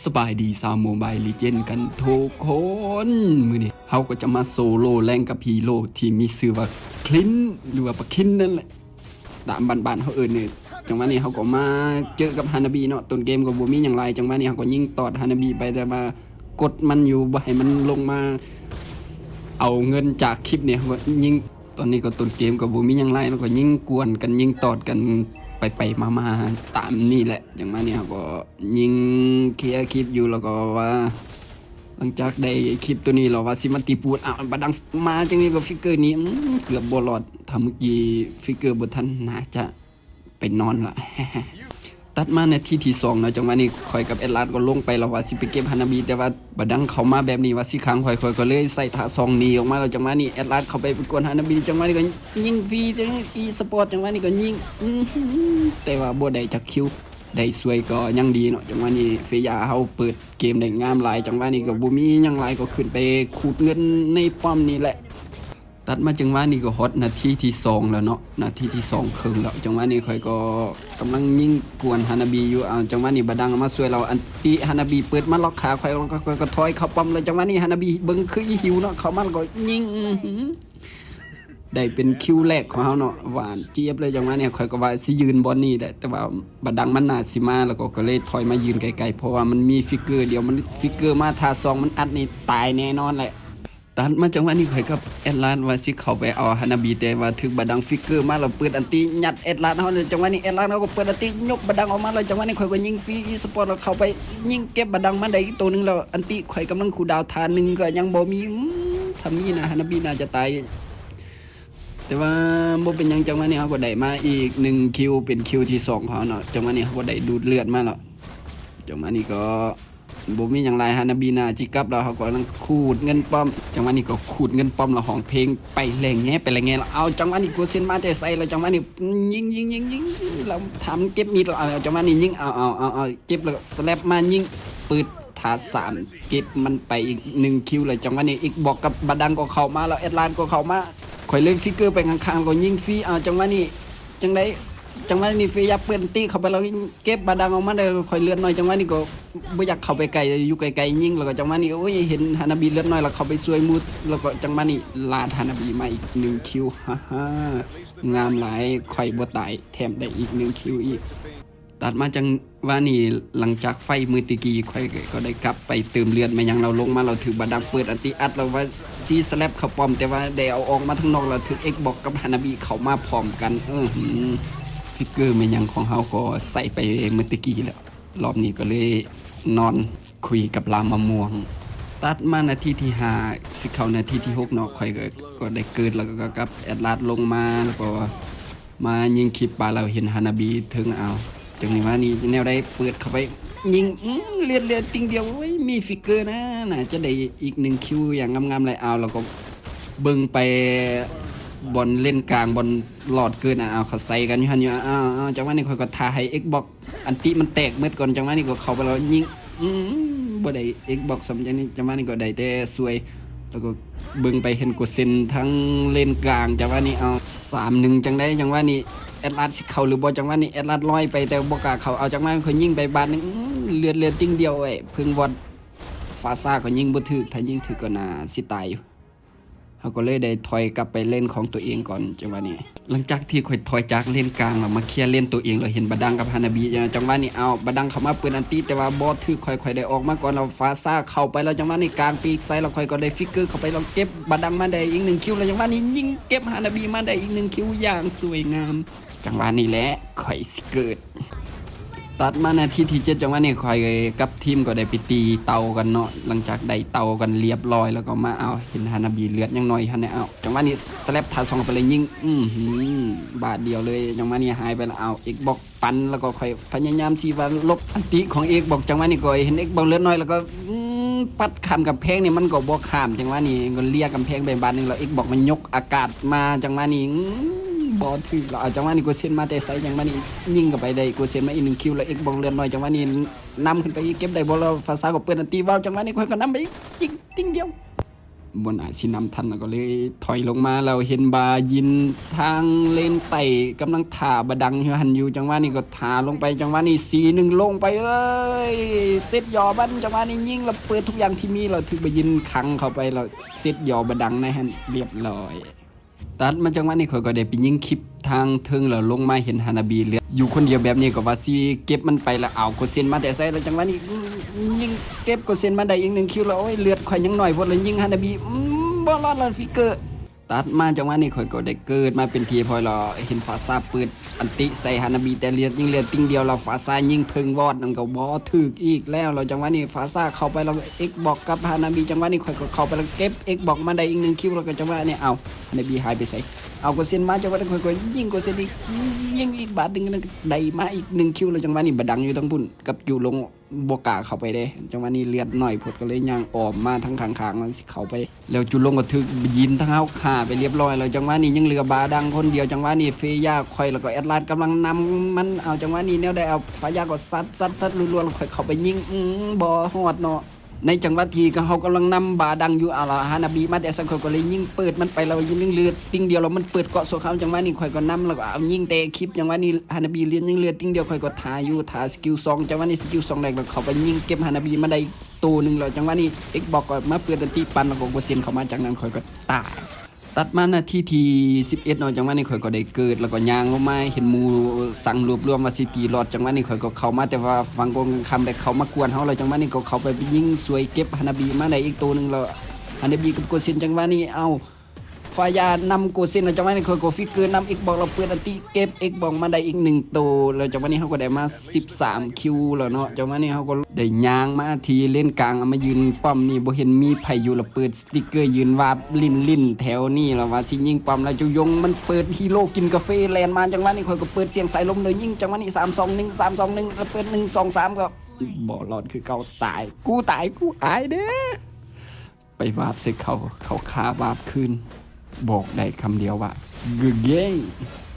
สบายดีสาวโมบายลีเจนกันทุกคนมื้อนี้เฮาก็จะมาโซโล่แรงกับฮีโร่ที่มีชื่อว่าคลินหรือว่าปะคินนั่นแหละตามบ้านๆเฮาเอิ้นนี่จังหวะนี้เฮาก็มาเจอกับฮานาบิเนาะต้นเกมก็บ่มีหยังหลายจังหวะนี้เฮาก็ยิงตอดฮานาบิไปแต่ว่ากดมันอยู่บ่ให้มันลงมาเอาเงินจากคลิปเนี่ยก็ยิงตอนนี้ก็ต้นเกมก็บ่มีหยังหลายแล้วก็ยิงกวนกันยิงตอดกันไปมาตามนี่แหละอย่างมาเนี่ยก็ยิงเคลียร์คลิปอยู่แล้วก็ว่าหลังจากได้คลิปตัวนี้เราว่าสิมันตีปูดบัดดังมาจังนี้ก็ฟิกเกอร์นี้เกือบบอลอดทำเมื่อกี้ฟิกเกอร์บททันน่าจะไปนอนละ ตัดมาในที่2เนาะจังหวะนี้ข่อยกับเอ็ดลาดก็ลงไปแล้วว่าสิไปเก็บฮานาบิแต่ว่าบัดดังเข้ามาแบบนี้ว่าสิค้างข่อยก็เลยใส่ท่าซองนี้ออกมาแล้วจังหวะนี้เอ็ดลาดเข้าไปกวนฮานาบิจังหวะนี้ก็ยิงฟรีจังอีสปอร์ตจังหวะนี้ก็ยิงแต่ว่าบ่ได้จักคิวได้สวยก็ยังดีเนาะจังหวะนี้เฟย่าเฮาเปิดเกมได้งามหลายจังหวะนี้ก็บ่มีหยังหลายก็ขึ้นไปขูดเงินในป้อมนี่แหละตัดมาจังหวะนี้ก็ฮอตนาทีที่2แล้วเนาะนาทีที่2ครึ่งแล้วจังหวะนี้ข่อยก็กำลังยิงกวนฮานาบิอยู่จังหวะนี้บดังมาช่วยเราอันติฮานาบิเปิดมาล็อกขาข่อยก็ถอยเข้าป้อมเลยจังหวะนี้ฮานาบิเบิ่งคือหิวเนาะเข้ามันก็ยิงได้เป็นคิวแรกของเฮาเนาะหวานเจี๊ยบเลยจังหวะนี้ข่อยก็ว่าสิยืนบอลนี่แหละแต่ว่าบดังมันน่าสิมาแล้วก็เลยถอยมายืนไกลๆเพราะว่ามันมีฟิกเกอร์เดียวมันฟิกเกอร์มาท่าซองมันอัดนี่ตายแน่นอนแหละตัดมาจังหวะนี้ข่อยกับเอ็ดลาดว่าสิเข้าไปเอาฮานาบิแต่ว่าถึกบดังฟิกเกอร์มาแล้วเปิดอันติยัดเอ็ดลาดเฮาเลยจังหวะนี้เอ็ดลาดเฮาก็เปิดอันติยกบดังออกมาเลยจังหวะนี้ข่อยก็ยิงฟรีอีสปอร์ตแล้วเข้าไปยิงเก็บบดังมาได้อีกตัวนึงแล้วอันติข่อยกำลังคูลดาวน์ทานนึงก็ยังบ่มีถ้ามีนะฮานาบิน่าจะตายแต่ว่าบ่เป็นหยังจังหวะนี้เฮาก็ได้มาอีก1คิวเป็นคิวที่2ของเฮาเนาะจังหวะนี้เฮาก็ได้ดูดเลือดมาแล้วจังหวะนี้ก็บ่มีหยังหลายฮานาบิน่าจิกลับแล้วเฮาก็กำลังขูดเงินป้อมจังหวะนี้ก็ขูดเงินป้อมแล้วห้องเพลงไปแรงแงไปแรงแงแล้วเอาจังหวะนี้กูเซ็นมาแต่ใส่แล้วจังหวะนี้ยิงเราทำเก็บมีดแล้วเอาจังหวะนี้ยิงเอาเก็บแล้วสแลปมายิงปืดถา3เก็บมันไปอีก1คิวเลยจังหวะนี้อีกบอกกับบดังก็เข้ามาแล้วเอ็ดลานก็เข้ามาข่อยเล่นฟิกเกอร์ไปข้างๆก็ยิงฟรีจังหวะนี้จังได๋จังหวะนี้เฟย่าเปิ้นตีเข้าไปแล้วเก็บบาดังออกมาได้ค่อยเลือดน้อยจังหวะนี้ก็บ่อยากเข้าไปไกลอยู่ไกลๆยิงแล้วก็จังหวะนี้โอ้ยเห็นฮานาบิเลือดน้อยแล้วเข้าไปช่วยมุดแล้วก็จังหวะนี้ลาดฮานาบิมาอีก1คิวฮ่าๆงามหลายข่อยบ่ตายแถมได้อีก1คิวอีกตัดมาจังว่านี่หลังจากไฟมือตะกี้ข่อยก็ได้กลับไปเติมเลือดมายังเราลงมาเราถือบาดังเปิดอันติอัดแล้วว่าซีสแลปเข้าป้อมแต่ว่าได้เอาออกมาข้างนอกแล้วถึง X บอกกับฮานาบิเข้ามาพร้อมกันฟิกเกอร์มันยังของเฮาก็ใส่ไปเมื่อตะกี้แล้วรอบนี้ก็เลยนอนคุยกับลามะม่วงตัดมานาทีที่5สิเข้านาทีที่6เนาะข่อยก็ได้เกิดแล้วก็กับแอดลาสลงมาแล้วก็มายิงคลิปปลาเราเห็นฮานาบิถึงเอาจังนี้ว่านี่แนวได้เปิดเข้าไปยิงเลือดติงเดียวโอ้ยมีฟิกเกอร์นะน่าจะได้อีก1คิวอย่างงามๆเลยเอาแล้วก็เบิ่งไปบอลเล่นกลางบอลหลอดเกินเอาเขาใส่กันอยู่หั่นอยู่จังหวะนี้ข่อยก็ท่าให้ Xbox อันติมันแตกเม็ดก่อนจังหวะนี้ก็เข้าไปแล้วยิงบ่ได้ Xbox สำจังนี้จังหวะนี้ก็ได้แต่สวยแล้วก็เบิ่งไปเห็นกดเซ็นทั้งเล่นกลางจังหวะนี้เอา 3-1 จังได๋จังหวะนี้แอดลาสสิเข้าหรือบ่จังหวะนี้แอดลาสลอยไปแต่บ่กล้าเข้าเอาจังหวะข่อยยิงไปบาดนึงเลือดติ่งเดียวพึ่งวอดฟาซ่าก็ยิงบ่ถึกถ้ายิงถึกก็น่าสิตายอยู่เขาก็เลยได้ถอยกลับไปเล่นของตัวเองก่อนจังหวะนี้หลังจากที่ข่อยถอยจากเล่นกลางแล้วมาเคลียร์เล่นตัวเองเราเห็นบดังกับฮานาบิจังหวะนี้เอาบดังเข้ามาเปิดอันตีแต่ว่าบอสถือข่อยได้ออกมาก่อนเราฟาซ่าเข้าไปแล้วจังหวะนี้กลางปีกไซเราข่อยก็ได้ฟิกเกอร์เข้าไปเราเก็บบดังมาได้อีก1คิวแล้วจังหวะนี้ยิงเก็บฮานาบิมาได้อีก1คิวอย่างสวยงามจังหวะนี้แหละข่อยสิเกิดตัดมานาทีที่7จังหวะนี้ข่อยกับทีมก็ได้ไปตีเตากันเนาะหลังจากได้เตากันเรียบร้อยแล้วก็มาเอาเห็นฮานาบิเลือดยังน้อยหั่นเอาจังหวะนี้สแลปท่า2ไปเลยยิงบาทเดียวเลยจังหวะนี้หายไปแล้วเอา Xbox ปันแล้วก็ค่อยพยายามสิว่าลบอันติของ Xbox จังหวะนี้ก็เห็น Xbox เลือดน้อยแล้วก็ปัดข้ามกับแพงนี่มันก็บ่ข้ามจังหวะนี้ก็เลียกำแพงไปบาทนึงแล้ว Xbox มันยกอากาศมาจังหวะนี้บอลถือเราจังหวะนี้กูเซ็นมาแต่ใส่จังหวะนี้ยิงกับไปได้กูเซ็นมาอีก1คิวแล้วXbox เลือดน้อยจังหวะนี้นำขึ้นไปเก็บได้บอลแล้วฟาซ่าก็เปิดอันตีว้าวจังหวะนี้ค่อยก็นำไปอีกติ้งเดียว บนอาจสินำทันแล้วก็เลยถอยลงมาเราเห็นบายินทางเลนไต่กำลังถ่าบดังอยู่หันอยู่จังหวะนี้ก็ถ่าลงไปจังหวะนี้4-1ลงไปเลยเซตยอบันจังหวะนี้ยิงเราเปิดทุกอย่างที่มีเราถึงบายินขังเข้าไปเราเซตยอบดังในหันเรียบร้อยตัดมาจังหวะนี้ข่อยก็ได้ไปยิงคลิปทางเทิงแล้วลงมาเห็นฮานาบีเหลืออยู่คนเดียวแบบนี้ก็ว่าสิเก็บมันไปแล้วเอากดเซ็นมาแต่ใส่แล้วจังหวะนี้ยิงเก็บกดเซ็นมาได้อีก1คิวแล้วโอ้ยเลือดข่อยยังน้อยพอเลยยิงฮานาบีบ่รอดแล้วฟิกเกอร์ตัดมาจังหวะนี้ข่อยก็ได้เกิดมาเป็นทีพอเราเห็นฟาซาเปิดอันติใส่ฮานาบีแต่เลือดยิงเลือดติ่งเดียวเราฟาซายิงเพิงวอดนั่นก็บ่ถึกอีกแล้วเราจังหวะนี้ฟาซาเข้าไปเราเอ็กบอกกับฮานาบีจังหวะนี้ข่อยก็เข้าไปแล้วเก็บเอ็กบอกมาได้อีก1คิวแล้วก็จังหวะนี้เอาฮานาบีหายไปใส่เอากดเซ็นมาจังหวะนี้ข่อยก็ยิงกดเซ็นอีกยิงอีกบาทนึงนั่นได้มาอีก1คิวแล้วจังหวะนี้บ่ดังอยู่ทั้งพุ่นกับอยู่ลงบ่กล้าเข้าไปเด้จังหวะนี้เลือดน้อยพดก็เลยย่างออมมาทั้งข้างๆมันสิเข้าไปแล้วจุลงก็ถึกยินทั้งเฮาฆ่าไปเรียบร้อยแล้วจังหวะนี้ยังเหลือบาดังคนเดียวจังหวะนี้เฟย่าข่อยแล้วก็แอตลาสกำลังนำมันเอาจังหวะนี้แนวได้เอาฟายาก็ซัดรัวๆแล้วค่อยเข้าไปยิงบ่ฮอดเนาะในจังหวะที่เฮากำลังนำบาดังอยู่อาลาฮานาบีมาแต่สักคนก็เลยยิงเปิดมันไปแล้วยิงเลือดติ่งเดียวแล้วมันเปิดเกาะโซเขาจังหวะนี้ข่อยก็นำแล้วก็เอายิงแต่คลิปจังหวะนี้ฮานาบีเลียนยิงเลือดติ่งเดียวข่อยก็ทาอยู่ทาสกิล2จังหวะนี้สกิล2แรกแล้วเข้าไปยิงเก็บฮานาบีมาได้ตัวนึงแล้วจังหวะนี้เอ็กบอกก็มาเปิดอันติปันแล้วก็บ่เซ็นเข้ามาจากนั้นข่อยก็ตายตัดมานาทีที่11เนาะจังหวะนี้ข่อยก็ได้เกิดแล้วก็ย่างลงมาเห็นหมู่สั่งรวบรวมว่าสิตีรอดจังหวะนี้ข่อยก็เข้ามาแต่ว่าฝั่งกองคำได้เข้ามากวนเฮาแล้วจังหวะนี้ก็เข้าไปยิงสวยเก็บฮานาบีมาได้อีกตัวนึงแล้วฮานาบีกับโกเซนจังหวะนี้เอาฟายานำโกเซนแล้วจังหวะนี้ข่อยก็ฟิกเกอร์นำอีกบอกเราเปิดอันติเก็บอีกบอกมาได้อีก1ตัวแล้วจังหวะนี้เฮาก็ได้มา13คิวแล้วเนาะจังหวะนี้เฮาก็ได้ย่างมาทีเล่นกลางเอามายืนป้อมนี่บ่เห็นมีไผอยู่แล้วเปิดสติ๊กเกอร์ยืนวาบลิ้นแถวนี้แล้วว่าสิยิงป้อมแล้วจุยงมันเปิดฮีโร่กินกาแฟแลนมาจังหวะนี้ข่อยก็เปิดเสียงสายลมเลยยิงจังหวะนี้3-2-1 3-2-1แล้วเปิด1-2-3ก็บ่รอดคือเก่าตายกูอายเด้ไปวาบใส่เขาฆ่าวาบคืนบอกได้คำเดียวว่ากูเก้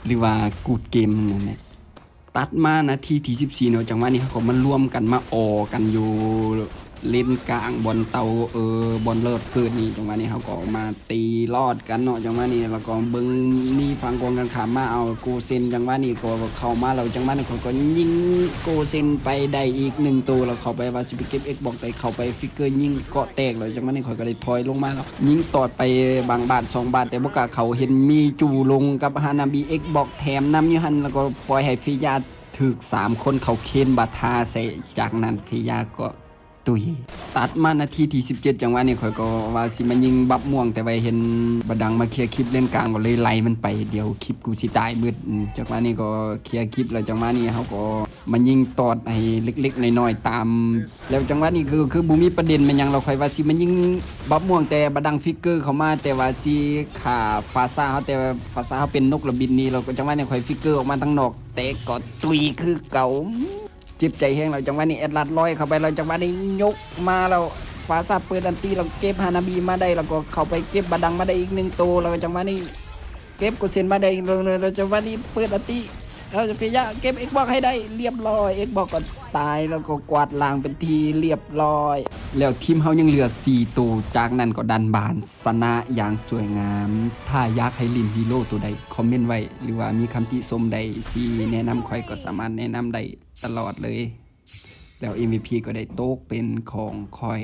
หรือว่ากูดเกมนั่นแหละตัดมานาทีที่14เนาะจังหวะนี้เขาก็มันร่วมกันมาออกันอยู่เล่นกลางบอลเตาบอลเลิศเกิดนี่จังหวะนี้เขาก็มาตีรอดกันเนาะจังหวะนี้แล้วก็เบิ่งนี่ฟังกองกันขามมาเอาโกเซนจังหวะนี้ก็เข้ามาแล้วจังหวะนี้เขาก็ยิงโกเซนไปได้อีก1ตัวแล้วเข้าไปว่าสิไปเก็บเอ็กบอกได้เข้าไปฟิกเกอร์ยิงเกาะแตกแล้วจังหวะนี้เขาก็เลยถอยลงมาแล้วยิงตอดไปบางบาท2บาทแต่บ่กล้าเขาเห็นมีจูลงกับฮานาบีเอ็กบอกแถมนำอยู่หั่นแล้วก็ปล่อยให้ฟิยาถึก3คนเขาเคนบาทาใส่จากนั้นฟิยาก็ตุยตัดมานาทีที่17จังหวะนี้ข่อยก็ว่าสิมายิงบับม่วงแต่ว่าเห็นบดังมาเคลียร์คลิปเล่นกลางก็เลยไล่มันไปเดี๋ยวคลิปกูสิตายมืดจังหวะนี้ก็เคลียร์คลิปแล้วจังหวะนี้เฮาก็มายิงตอดให้เล็กๆน้อยๆตามแล้วจังหวะนี้คือบ่มีประเด็นมันหยังเราค่อยว่าสิมายิงบับม่วงแต่บดังฟิกเกอร์เข้ามาแต่ว่าสิฆ่าฟาซ่าเฮาแต่ฟาซ่าเฮาเป็นนกระบินนี่เราก็จังหวะนี้ค่อยฟิกเกอร์ออกมาทางนอกแต่ก็ตุยคือเก่าเจ็บใจแห้งเราจังหวะนี้แอดลัดลอยเข้าไปเราจังหวะนี้ยกมาเราฟาซาเปิดอันตีเราเก็บฮานาบีมาได้แล้วก็เข้าไปเก็บบาดังมาได้อีก1ตัวเราจังหวะนี้เก็บกุเซนมาได้เราจังหวะนี้เปิดอันตีเราจะพยายามเก็บเอ็กบอกให้ได้เรียบร้อยเอ็กบอกก็ตายแล้วก็กวาดล้างเป็นทีเรียบร้อยแล้วทีมเฮายังเหลือ4ตัวจากนั้นก็ดันบานชนะอย่างสวยงามถ้าอยากให้ลินฮีโร่ตัวใดคอมเมนต์ไว้หรือว่ามีคำติชมใดที่แนะนำค่อยก็สามารถแนะนำได้ตลอดเลยแล้ว MVP ก็ได้ตกเป็นของค่อย